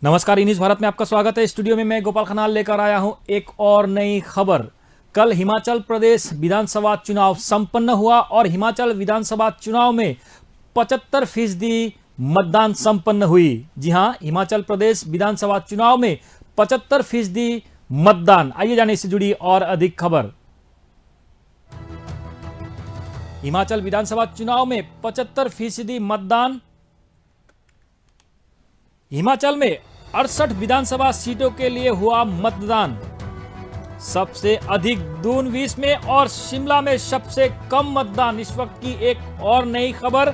नमस्कार, न्यूज भारत में आपका स्वागत है। स्टूडियो में मैं गोपाल खनाल लेकर आया हूं एक और नई खबर। कल हिमाचल प्रदेश विधानसभा चुनाव संपन्न हुआ और हिमाचल विधानसभा चुनाव में 75% मतदान संपन्न हुई। जी हां, हिमाचल प्रदेश विधानसभा चुनाव में 75% मतदान। आइए जाने इससे जुड़ी और अधिक खबर। हिमाचल विधानसभा चुनाव में 75% मतदान। हिमाचल में 68 विधानसभा सीटों के लिए हुआ मतदान। सबसे अधिक दून 20 में और शिमला में सबसे कम मतदान। इस वक्त की एक और नई खबर।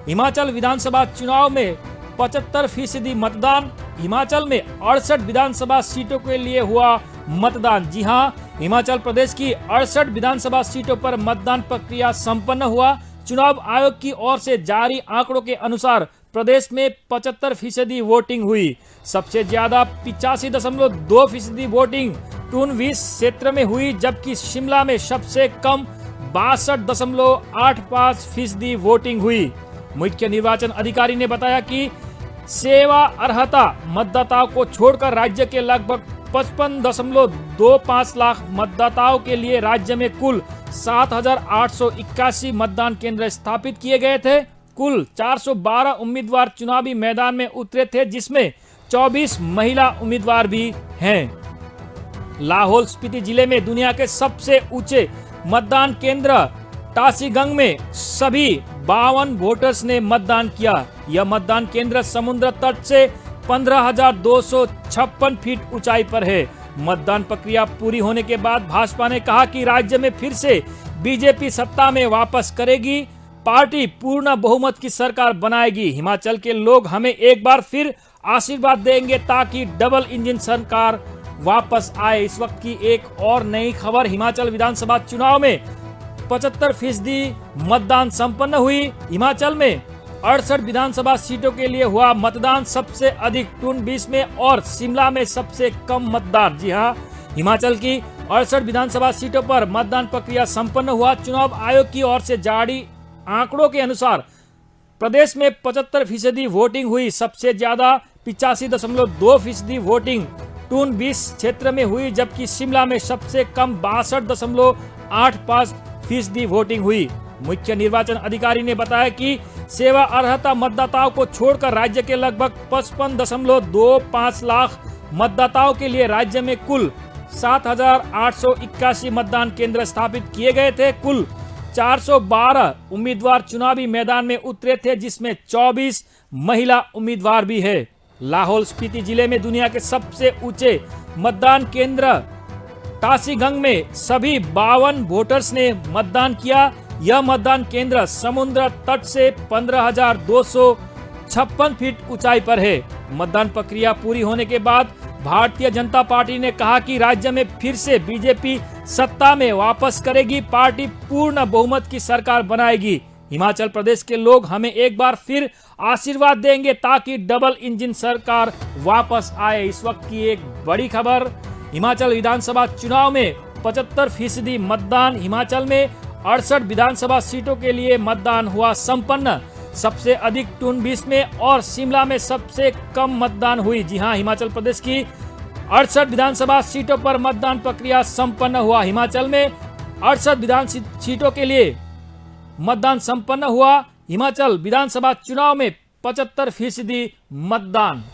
हिमाचल विधानसभा चुनाव में 75% मतदान। हिमाचल में 68 विधानसभा सीटों के लिए हुआ मतदान। जी हां, हिमाचल प्रदेश की 68 विधानसभा सीटों पर मतदान प्रक्रिया संपन्न हुआ। चुनाव आयोग की ओर से जारी आंकड़ों के अनुसार प्रदेश में 75% वोटिंग हुई। सबसे ज्यादा 85.2% वोटिंग टून 20 क्षेत्र में हुई, जबकि शिमला में सबसे कम 62.85% वोटिंग हुई। मुख्य निर्वाचन अधिकारी ने बताया कि सेवा अर्हता मतदाताओं को छोड़कर राज्य के लगभग 55.25 लाख मतदाताओं के लिए राज्य में कुल 7,881 मतदान केंद्र स्थापित किए गए थे। कुल 412 उम्मीदवार चुनावी मैदान में उतरे थे, जिसमें 24 महिला उम्मीदवार भी हैं। लाहौल स्पीति जिले में दुनिया के सबसे ऊंचे मतदान केंद्र टासीगंग में सभी 52 वोटर्स ने मतदान किया। यह मतदान केंद्र समुद्र तट से 15,256 फीट ऊंचाई पर है। मतदान प्रक्रिया पूरी होने के बाद भाजपा ने कहा कि राज्य में फिर से बीजेपी सत्ता में वापस करेगी। पार्टी पूर्ण बहुमत की सरकार बनाएगी। हिमाचल के लोग हमें एक बार फिर आशीर्वाद देंगे ताकि डबल इंजन सरकार वापस आए। इस वक्त की एक और नई खबर। हिमाचल विधानसभा चुनाव में 75% मतदान संपन्न हुई। हिमाचल में 68 विधानसभा सीटों के लिए हुआ मतदान। सबसे अधिक टून 20 में और शिमला में सबसे कम मतदान। जी हां, हिमाचल की 68 विधानसभा सीटों पर मतदान प्रक्रिया संपन्न हुआ। चुनाव आयोग की ओर से जारी आंकड़ों के अनुसार प्रदेश में 75% वोटिंग हुई। सबसे ज्यादा 85.2% वोटिंग टून 20 क्षेत्र में हुई, जबकि शिमला में सबसे कम 62.85% वोटिंग हुई। मुख्य निर्वाचन अधिकारी ने बताया कि सेवा अर्हता मतदाताओं को छोड़कर राज्य के लगभग 55.25 लाख मतदाताओं के लिए राज्य में कुल 7,881 मतदान केंद्र स्थापित किए गए थे। कुल 412 उम्मीदवार चुनावी मैदान में उतरे थे, जिसमें 24 महिला उम्मीदवार भी है। लाहौल स्पीति जिले में दुनिया के सबसे ऊंचे मतदान केंद्र टासीगंग में सभी 52 वोटर्स ने मतदान किया। यह मतदान केंद्र समुद्र तट से 15,256 फीट ऊंचाई पर है। मतदान प्रक्रिया पूरी होने के बाद भारतीय जनता पार्टी ने कहा कि राज्य में फिर से बीजेपी सत्ता में वापस करेगी। पार्टी पूर्ण बहुमत की सरकार बनाएगी। हिमाचल प्रदेश के लोग हमें एक बार फिर आशीर्वाद देंगे ताकि डबल इंजन सरकार वापस आए। इस वक्त की एक बड़ी खबर। हिमाचल विधानसभा चुनाव में 75% मतदान। हिमाचल में 68 विधानसभा सीटों के लिए मतदान हुआ संपन्न। सबसे अधिक टून 20 में और शिमला में सबसे कम मतदान हुई। जी हां, हिमाचल प्रदेश की 68 विधानसभा सीटों पर मतदान प्रक्रिया संपन्न हुआ। हिमाचल में 68 विधानसभा सीटों के लिए मतदान संपन्न हुआ। हिमाचल विधानसभा चुनाव में 75% मतदान।